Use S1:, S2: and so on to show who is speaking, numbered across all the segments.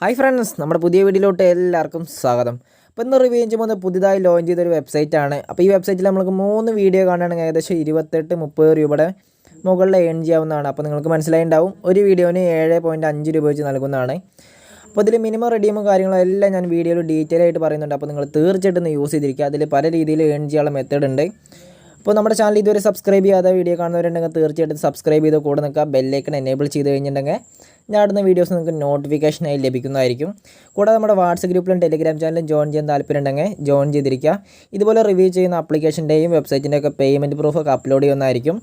S1: Hi friends, നമ്മുടെ പുതിയ വീഡിയോയിലോട്ട് എല്ലാവർക്കും സ്വാഗതം. അപ്പോൾ ഇന്ന് റിവ്യൂ ചെയ്യുമ്പോൾ പുതുതായി ലോഞ്ച് ചെയ്തൊരു വെബ്സൈറ്റാണ്. അപ്പോൾ ഈ വെബ്സൈറ്റിൽ നമുക്ക് 3 വീഡിയോ കാണുകയാണെങ്കിൽ ഏകദേശം 28-30 രൂപയുടെ മുകളിൽ ഏൺ ചെയ്യാവുന്നതാണ്. അപ്പോൾ നിങ്ങൾക്ക് മനസ്സിലായിട്ടുണ്ടാവും, ഒരു വീഡിയോന് 7.5 രൂപ വെച്ച് നൽകുന്നതാണ്. അപ്പോൾ ഇതിൽ മിനിമം റെഡീമും കാര്യങ്ങളും എല്ലാം ഞാൻ വീഡിയോയിൽ ഡീറ്റെയിൽ ആയിട്ട് പറയുന്നുണ്ട്. അപ്പോൾ നിങ്ങൾ തീർച്ചയായിട്ടും യൂസ് ചെയ്തിരിക്കുക. അതിൽ പല രീതിയിൽ ഏൺ ചെയ്യാനുള്ള മെത്തേഡ് ഉണ്ട്. അപ്പോൾ നമ്മുടെ ചാനൽ ഇതുവരെ സബ്സ്ക്രൈബ് ചെയ്യാതെ വീഡിയോ കാണുന്നവരുണ്ടെങ്കിൽ തീർച്ചയായിട്ടും സബ്സ്ക്രൈബ് ചെയ്ത് കൂടെ നിൽക്കുക. ബെല്ലൈക്കൺ എനേബിൾ ചെയ്ത് കഴിഞ്ഞിട്ടുണ്ടെങ്കിൽ ഞാൻ ഇടുന്ന വീഡിയോസ് നിങ്ങൾക്ക് നോട്ടിഫിക്കേഷനായി ലഭിക്കുന്നതായിരിക്കും. കൂടാതെ നമ്മുടെ വാട്സപ്പ് ഗ്രൂപ്പിലും ടെലിഗ്രാം ചാനലും ജോയിൻ ചെയ്യാൻ താല്പര്യമുണ്ടെങ്കിൽ ജോയിൻ ചെയ്തിരിക്കുക. ഇതുപോലെ റിവ്യൂ ചെയ്യുന്ന ആപ്ലിക്കേഷൻ്റെയും വെബ്സൈറ്റിൻ്റെയൊക്കെ പേയ്മെൻറ്റ് പ്രൂഫൊക്കെ അപ്ലോഡ് ചെയ്യുന്നതായിരിക്കും.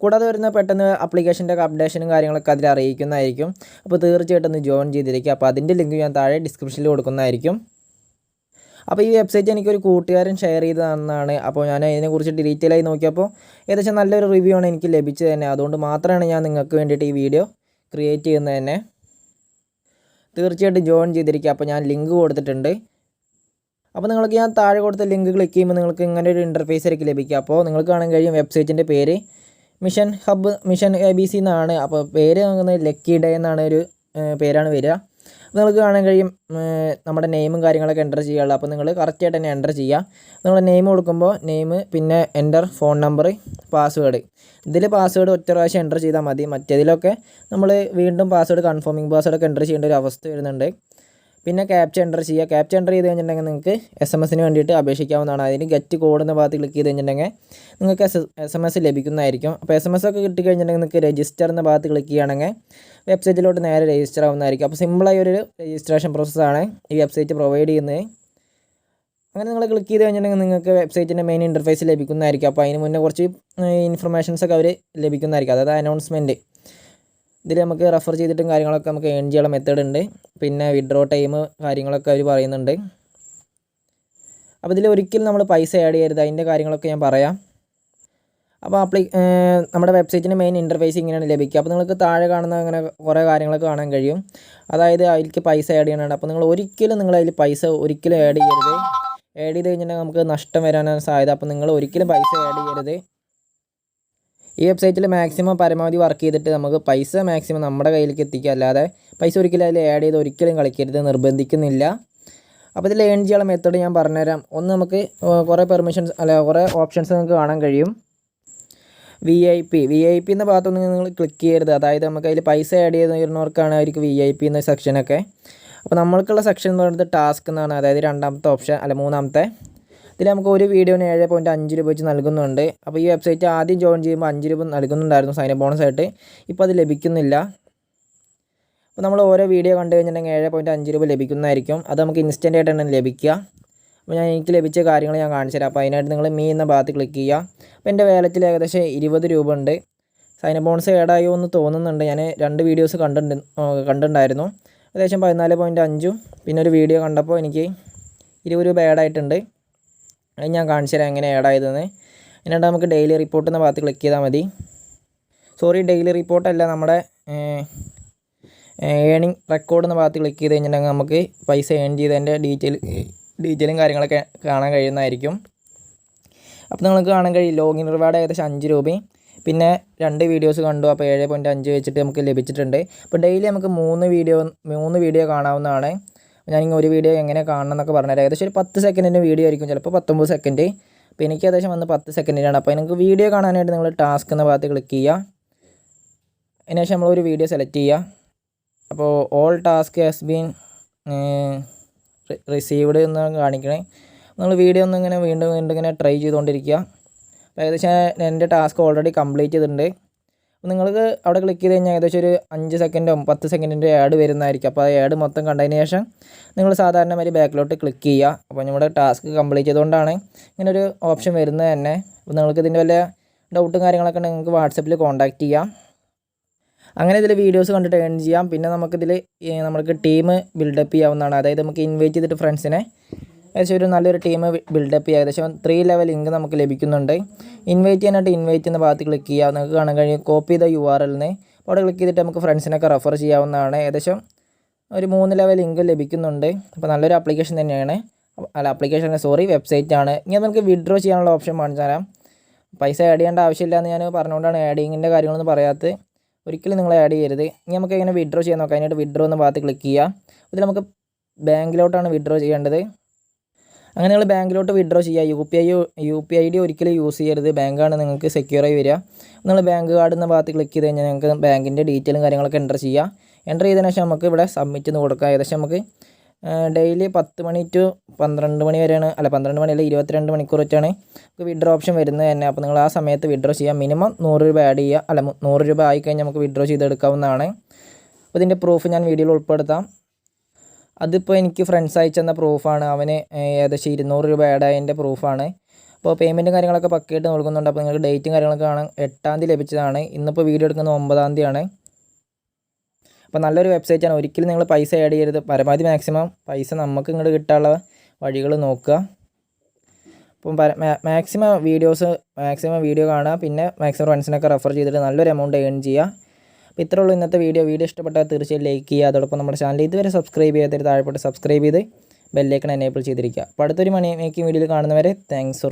S1: കൂടാതെ വരുന്ന പെട്ടെന്ന് ആപ്ലിക്കേഷൻ്റെ അപ്ഡേഷനും കാര്യങ്ങളൊക്കെ അതിൽ അറിയിക്കുന്നതായിരിക്കും. അപ്പോൾ തീർച്ചയായിട്ടും ഒന്ന് ജോയിൻ ചെയ്തിരിക്കുക. അപ്പോൾ അതിൻ്റെ ലിങ്ക് ഞാൻ താഴെ ഡിസ്ക്രിപ്ഷനിൽ കൊടുക്കുന്നതായിരിക്കും. അപ്പോൾ ഈ വെബ്സൈറ്റ് എനിക്കൊരു കൂട്ടുകാരൻ ഷെയർ ചെയ്ത് തന്നതാണ്. അപ്പോൾ ഞാൻ ഇതിനെക്കുറിച്ച് ഡീറ്റെയിലായി നോക്കിയപ്പോൾ ഏകദേശം നല്ലൊരു റിവ്യൂ ആണ് എനിക്ക് ലഭിച്ചത് തന്നെ. അതുകൊണ്ട് മാത്രമാണ് ഞാൻ നിങ്ങൾക്ക് വേണ്ടിയിട്ട് ഈ വീഡിയോ ക്രിയേറ്റ് ചെയ്യുന്നത് തന്നെ. തീർച്ചയായിട്ടും ജോയിൻ ചെയ്തിരിക്കുക. അപ്പോൾ ഞാൻ ലിങ്ക് കൊടുത്തിട്ടുണ്ട്. അപ്പോൾ നിങ്ങൾക്ക് ഞാൻ താഴെ കൊടുത്ത ലിങ്ക് ക്ലിക്ക് ചെയ്യുമ്പോൾ നിങ്ങൾക്ക് ഇങ്ങനെ ഒരു ഇൻ്റർഫേസ് ആയിരിക്കും ലഭിക്കുക. അപ്പോൾ നിങ്ങൾക്ക് കാണാൻ കഴിയും വെബ്സൈറ്റിൻ്റെ പേര് മിഷൻ ABC എന്നാണ്. അപ്പോൾ പേര് നോക്കുന്നത് ലക്കി ഡേ എന്നാണ് ഒരു പേരാണ് വരിക. നിങ്ങൾക്ക് കാണാൻ കഴിയും നമ്മുടെ നെയിമും കാര്യങ്ങളൊക്കെ എൻ്റർ ചെയ്യാനുള്ളത്. അപ്പോൾ നിങ്ങൾ കറക്റ്റായിട്ട് തന്നെ എൻ്റർ ചെയ്യുക. നിങ്ങൾ നെയിം കൊടുക്കുമ്പോൾ നെയിം, പിന്നെ എൻ്റർ ഫോൺ നമ്പർ, പാസ്വേഡ്. ഇതിൽ പാസ്വേഡ് ഒറ്റ പ്രാവശ്യം എൻ്റർ ചെയ്താൽ മതി. മറ്റേതിലൊക്കെ നമ്മൾ വീണ്ടും പാസ്വേഡ് കൺഫേമിംഗ് പാസ്വേഡൊക്കെ എൻ്റർ ചെയ്യേണ്ട ഒരു അവസ്ഥ വരുന്നുണ്ട്. പിന്നെ ക്യാപ്ച എൻ്റർ ചെയ്യുക. ക്യാപ്ച എൻ്റർ ചെയ്ത് കഴിഞ്ഞിട്ടുണ്ടെങ്കിൽ നിങ്ങൾക്ക് SMS വേണ്ടിയിട്ട് അപേക്ഷിക്കാവുന്നതാണ്. അതിന് ഗെറ്റ് കോഡ് എന്ന ഭാഗത്ത് ക്ലിക്ക് ചെയ്ത് കഴിഞ്ഞിട്ടുണ്ടെങ്കിൽ നിങ്ങൾക്ക് SMS ലഭിക്കുന്നതായിരിക്കും. അപ്പോൾ SMS ഒക്കെ കിട്ടിക്കഴിഞ്ഞിട്ടുണ്ടെങ്കിൽ നിങ്ങൾക്ക് രജിസ്റ്റർ എന്ന ഭാഗത്ത് ക്ലിക്ക് ചെയ്യുകയാണെങ്കിൽ വെബ്സൈറ്റിലോട്ട് നേരെ രജിസ്റ്റർ ആവുന്നതായിരിക്കും. അപ്പോൾ സിമ്പിളായി ഒരു രജിസ്ട്രേഷൻ പ്രോസസ്സാണ് ഈ വെബ്സൈറ്റ് പ്രൊവൈഡ് ചെയ്യുന്നത്. അങ്ങനെ നിങ്ങൾ ക്ലിക്ക് ചെയ്ത് കഴിഞ്ഞിട്ടുണ്ടെങ്കിൽ നിങ്ങൾക്ക് വെബ്സൈറ്റിൻ്റെ മെയിൻ ഇൻ്റർഫേസ് ലഭിക്കുന്നതായിരിക്കും. അപ്പോൾ അതിന് മുന്നേ കുറച്ച് ഇൻഫർമേഷൻസൊക്കെ അവർ ലഭിക്കുന്നതായിരിക്കും. അതായത് അനൗൺസ്മെൻറ്റ്. ഇതിൽ നമുക്ക് റെഫർ ചെയ്തിട്ടും കാര്യങ്ങളൊക്കെ നമുക്ക് ഏൺ ചെയ്യാനുള്ള മെത്തേഡ് ഉണ്ട്. പിന്നെ വിഡ്രോ ടൈം കാര്യങ്ങളൊക്കെ അവർ പറയുന്നുണ്ട്. അപ്പോൾ ഇതിൽ ഒരിക്കലും നമ്മൾ പൈസ ആഡ് ചെയ്യരുത്. അതിൻ്റെ കാര്യങ്ങളൊക്കെ ഞാൻ പറയാം. അപ്പോൾ നമ്മുടെ വെബ്സൈറ്റിൻ്റെ മെയിൻ ഇൻ്റർഫേസ് ഇങ്ങനെയാണ് ലഭിക്കുക. അപ്പോൾ നിങ്ങൾക്ക് താഴെ കാണുന്ന അങ്ങനെ കുറേ കാര്യങ്ങളൊക്കെ കാണാൻ കഴിയും. അതായത് അതിലേക്ക് പൈസ ആഡ് ചെയ്യാനാണ്. അപ്പോൾ നിങ്ങൾ ഒരിക്കലും അതിൽ പൈസ ഒരിക്കലും ആഡ് ചെയ്യരുത്. ആഡ് ചെയ്ത് കഴിഞ്ഞിട്ടുണ്ടെങ്കിൽ നമുക്ക് നഷ്ടം വരാനാണ് സാധ്യത. അപ്പോൾ നിങ്ങൾ ഒരിക്കലും പൈസ ആഡ് ചെയ്യരുത്. ഈ വെബ്സൈറ്റിൽ മാക്സിമം പരമാവധി വർക്ക് ചെയ്തിട്ട് നമുക്ക് പൈസ മാക്സിമം നമ്മുടെ കയ്യിലേക്ക് എത്തിക്കുക. അല്ലാതെ പൈസ ഒരിക്കലും അതിൽ ആഡ് ചെയ്ത് ഒരിക്കലും കളിക്കരുത്, നിർബന്ധിക്കുന്നില്ല. അപ്പോൾ ഇതിൽ ഏൺ ചെയ്യാനുള്ള മെത്തേഡ് ഞാൻ പറഞ്ഞുതരാം. ഒന്ന്, നമുക്ക് കുറേ കുറേ ഓപ്ഷൻസ് നമുക്ക് കാണാൻ കഴിയും. VIP എന്ന ഭാഗത്തൊന്നും നിങ്ങൾ ക്ലിക്ക് ചെയ്യരുത്. അതായത് നമുക്ക് അതിൽ പൈസ ആഡ് ചെയ്ത് വരുന്നവർക്കാണ് അവർക്ക് VIP എന്ന സെക്ഷനൊക്കെ. അപ്പോൾ നമ്മൾക്കുള്ള സെക്ഷൻ എന്ന് പറയുന്നത് ടാസ്ക് എന്നാണ്. അതായത് രണ്ടാമത്തെ ഓപ്ഷൻ, മൂന്നാമത്തെ. ഇതിൽ നമുക്ക് ഒരു വീഡിയോന് 7.5 രൂപ വെച്ച് നൽകുന്നുണ്ട്. അപ്പോൾ ഈ വെബ്സൈറ്റ് ആദ്യം ജോയിൻ ചെയ്യുമ്പോൾ 5 രൂപ നൽകുന്നുണ്ടായിരുന്നു സൈൻ ബോണസായിട്ട്. ഇപ്പോൾ അത് ലഭിക്കുന്നില്ല. അപ്പോൾ നമ്മൾ ഓരോ വീഡിയോ കണ്ടു കഴിഞ്ഞിട്ടുണ്ടെങ്കിൽ 7.5 രൂപ ലഭിക്കുന്നതായിരിക്കും. അത് നമുക്ക് ഇൻസ്റ്റൻ്റ് ആയിട്ടാണ് ലഭിക്കുക. അപ്പോൾ എനിക്ക് ലഭിച്ച കാര്യങ്ങൾ ഞാൻ കാണിച്ചു തരാം. അപ്പോൾ അതിനായിട്ട് നിങ്ങൾ എന്ന ഭാഗത്ത് ക്ലിക്ക് ചെയ്യുക. അപ്പോൾ എൻ്റെ വാലറ്റിൽ ഏകദേശം 20 രൂപ ഉണ്ട്. സൈൻ ബോണസ് ആഡായോ എന്ന് തോന്നുന്നുണ്ട്. ഞാൻ 2 വീഡിയോസ് കണ്ടിട്ടുണ്ടായിരുന്നു. ഏകദേശം 14.5. പിന്നെ ഒരു വീഡിയോ കണ്ടപ്പോൾ എനിക്ക് 20 രൂപ ആഡായിട്ടുണ്ട്. അത് ഞാൻ കാണിച്ചു തരാം എങ്ങനെ ആഡ് ആയതെന്ന്. എന്നിട്ട് നമുക്ക് ഡെയിലി റിപ്പോർട്ട് എന്ന ഭാഗത്ത് ക്ലിക്ക് ചെയ്താൽ മതി. ഡെയിലി റിപ്പോർട്ടല്ല, നമ്മുടെ ഏണിംഗ് റെക്കോർഡ് എന്ന ഭാഗത്ത് ക്ലിക്ക് ചെയ്ത് കഴിഞ്ഞിട്ടുണ്ടെങ്കിൽ നമുക്ക് പൈസ ഏൺ ചെയ്തതിൻ്റെ ഡീറ്റെയിലും കാര്യങ്ങളൊക്കെ കാണാൻ കഴിയുന്നതായിരിക്കും. അപ്പോൾ നിങ്ങൾക്ക് കാണാൻ കഴിയും ലോഗിൻ റിവാർഡ് ഏകദേശം 5 രൂപയും. പിന്നെ 2 വീഡിയോസ് കണ്ടു. അപ്പോൾ 7.5 വെച്ചിട്ട് നമുക്ക് ലഭിച്ചിട്ടുണ്ട്. അപ്പോൾ ഡെയിലി നമുക്ക് 3 വീഡിയോ കാണാവുന്നതാണ്. ഞാനിങ്ങനെ ഒരു വീഡിയോ എങ്ങനെ കാണണം എന്നൊക്കെ പറഞ്ഞുതരാം. ഏകദേശം ഒരു 10 സെക്കൻഡിൻ്റെ വീഡിയോ ആയിരിക്കും, ചിലപ്പോൾ 19 സെക്കൻഡ്. അപ്പോൾ എനിക്ക് ഏകദേശം വന്ന് 10 സെക്കൻഡിലാണ്. അപ്പോൾ നിങ്ങൾക്ക് വീഡിയോ കാണാനായിട്ട് നിങ്ങൾ ടാസ്ക് എന്ന ഭാഗത്ത് ക്ലിക്ക് ചെയ്യുക. അതിനുശേഷം നമ്മളൊരു വീഡിയോ സെലക്ട് ചെയ്യുക. അപ്പോൾ all task has been received എന്നാണ് കാണിക്കണേ. നിങ്ങൾ വീഡിയോ ഒന്ന് ഇങ്ങനെ വീണ്ടും ഇങ്ങനെ ട്രൈ ചെയ്തുകൊണ്ടിരിക്കുക. അപ്പോൾ ഏകദേശം എൻ്റെ ടാസ്ക് ഓൾറെഡി കംപ്ലീറ്റ് ചെയ്തിട്ടുണ്ട്. നിങ്ങൾക്ക് അവിടെ ക്ലിക്ക് ചെയ്ത് കഴിഞ്ഞാൽ ഏകദേശം ഒരു 5 സെക്കൻഡോ 10 സെക്കൻഡിൻ്റെ ആഡ് വരുന്നതായിരിക്കും. അപ്പോൾ ആ ആഡ് മൊത്തം കണ്ടതിന് ശേഷം നിങ്ങൾ സാധാരണ മാതിരി ബാക്കിലോട്ട് ക്ലിക്ക് ചെയ്യുക. അപ്പോൾ നമ്മുടെ ടാസ്ക് കംപ്ലീറ്റ് ചെയ്തുകൊണ്ടാണ് ഇങ്ങനൊരു ഓപ്ഷൻ വരുന്നത് തന്നെ. അപ്പോൾ നിങ്ങൾക്ക് ഇതിൻ്റെ വല്ല ഡൗട്ടും കാര്യങ്ങളൊക്കെ ഉണ്ടെങ്കിൽ നിങ്ങൾക്ക് വാട്സപ്പിൽ കോൺടാക്റ്റ് ചെയ്യാം. അങ്ങനെ ഇതിൽ വീഡിയോസ് കണ്ടിട്ട് ഏൺ ചെയ്യാം. പിന്നെ നമുക്ക് ടീം ബിൽഡപ്പ് ചെയ്യാവുന്നതാണ്. അതായത് നമുക്ക് ഇൻവൈറ്റ് ചെയ്തിട്ട് ഫ്രണ്ട്സിനെ ഏകദേശം ഒരു നല്ലൊരു ടീം ബിൽഡപ്പ് ചെയ്യുക. ഏകദേശം 3 ലെവൽ ലിങ്ക് നമുക്ക് ലഭിക്കുന്നുണ്ട്. ഇൻവൈറ്റ് ചെയ്യാനായിട്ട് ഇൻവൈറ്റ് എന്ന ഭാഗത്ത് ക്ലിക്ക് ചെയ്യുക. നിങ്ങൾക്ക് കാണാൻ കഴിയും കോപ്പി ചെയ്ത URL അവിടെ ക്ലിക്ക് ചെയ്തിട്ട് നമുക്ക് ഫ്രണ്ട്സിനൊക്കെ റെഫർ ചെയ്യാവുന്നതാണ്. ഏകദേശം ഒരു 3 ലെവൽ ലിങ്ക് ലഭിക്കുന്നുണ്ട്. അപ്പോൾ നല്ലൊരു ആപ്ലിക്കേഷൻ തന്നെയാണ്. വെബ്സൈറ്റ് ആണ്. ഇങ്ങനെ നമുക്ക് വിഡ്രോ ചെയ്യാനുള്ള ഓപ്ഷൻ കാണിച്ചു തരാം. പൈസ ആഡ് ചെയ്യേണ്ട ആവശ്യമില്ല എന്ന് ഞാൻ പറഞ്ഞുകൊണ്ടാണ് ആഡിങ്ങിൻ്റെ കാര്യങ്ങളൊന്നും പറയാത്തത്. ഒരിക്കലും നിങ്ങൾ ആഡ് ചെയ്യരുത്. ഇനി നമുക്ക് എങ്ങനെ വിഡ്രോ ചെയ്യാൻ നോക്കാം. അതിനായിട്ട് വിഡ്രോ എന്ന ഭാഗത്ത് ക്ലിക്ക് ചെയ്യുക. ഇതിൽ നമുക്ക് ബാങ്കിലോട്ടാണ് വിഡ്രോ ചെയ്യേണ്ടത്. അങ്ങനെ നിങ്ങൾ ബാങ്കിലോട്ട് വിഡ്രോ ചെയ്യുക. UPI ID ഒരിക്കലും യൂസ് ചെയ്യരുത്. ബാങ്കാണ് നിങ്ങൾക്ക് സെക്യൂറായി വരിക. നിങ്ങൾ ബാങ്ക് കാർഡ് എന്ന ഭാഗത്ത് ക്ലിക്ക് ചെയ്ത് കഴിഞ്ഞാൽ നിങ്ങൾക്ക് ബാങ്കിൻ്റെ ഡീറ്റെയിലും കാര്യങ്ങളൊക്കെ എൻ്റർ ചെയ്യുക. എൻ്റർ ചെയ്തതിനു ശേഷം നമുക്ക് ഇവിടെ സബ്മിറ്റ് എന്ന് കൊടുക്കുക. ഏകദേശം നമുക്ക് ഡെയിലി 10 മണി ടു 12 മണി വരെയാണ്, 12 മണി അല്ല 22 മണിക്കൂർ വെച്ചാണ് നമുക്ക് വിഡ്രോ ഓപ്ഷൻ വരുന്നത് തന്നെ. അപ്പോൾ നിങ്ങൾ ആ സമയത്ത് വിഡ്രോ ചെയ്യുക. മിനിമം 100 രൂപ ആഡ് ചെയ്യുക. 100 രൂപ ആയിക്കഴിഞ്ഞാൽ നമുക്ക് വിഡ്രോ ചെയ്തെടുക്കാവുന്നതാണ്. അപ്പോൾ ഇതിൻ്റെ പ്രൂഫ് ഞാൻ വീഡിയോയിൽ ഉൾപ്പെടുത്താം. അതിപ്പോൾ എനിക്ക് ഫ്രണ്ട്സ് അയച്ചു തന്ന പ്രൂഫാണ്. അവന് ഏകദേശം 200 രൂപ ആഡ് ആയതിൻ്റെ പ്രൂഫാണ്. അപ്പോൾ പേയ്മെൻറ്റും കാര്യങ്ങളൊക്കെ പക്കയായിട്ട് നൽകുന്നുണ്ട്. അപ്പോൾ നിങ്ങൾക്ക് ഡേറ്റും കാര്യങ്ങളൊക്കെ കാണാൻ 8-ാം തീയതി ലഭിച്ചതാണ്. ഇന്നിപ്പോൾ വീഡിയോ എടുക്കുന്നത് 9-ാം തീയതിയാണ്. അപ്പോൾ നല്ലൊരു വെബ്സൈറ്റാണ്. ഒരിക്കലും നിങ്ങൾ പൈസ ആഡ് ചെയ്യരുത്. പരമാവധി മാക്സിമം പൈസ നമുക്ക് ഇങ്ങോട്ട് കിട്ടാനുള്ള വഴികൾ നോക്കുക. അപ്പം മാക്സിമം വീഡിയോ കാണുക. പിന്നെ മാക്സിമം ഫ്രണ്ട്സിനൊക്കെ റെഫർ ചെയ്തിട്ട് നല്ലൊരു എമൗണ്ട് ഏൺ ചെയ്യുക. അപ്പോൾ ഇത്രേ ഉള്ളൂ ഇന്നത്തെ വീഡിയോ ഇഷ്ടപ്പെട്ടാൽ തീർച്ചയായും ലൈക്ക് ചെയ്യുക. അതോടൊപ്പം നമ്മുടെ ചാനൽ ഇതുവരെ സബ്സ്ക്രൈബ് ചെയ്യാത്തവർ താഴെപ്പോട്ട് സബ്സ്ക്രൈബ് ചെയ്ത് ബെല്ലൈക്കൺ എനേബിൾ ചെയ്തിരിക്കുക. അപ്പോൾ അടുത്തൊരു മണി മേക്കിംഗ് വീഡിയോയിൽ കാണുന്നവരെ താങ്ക്സ് ഫോർ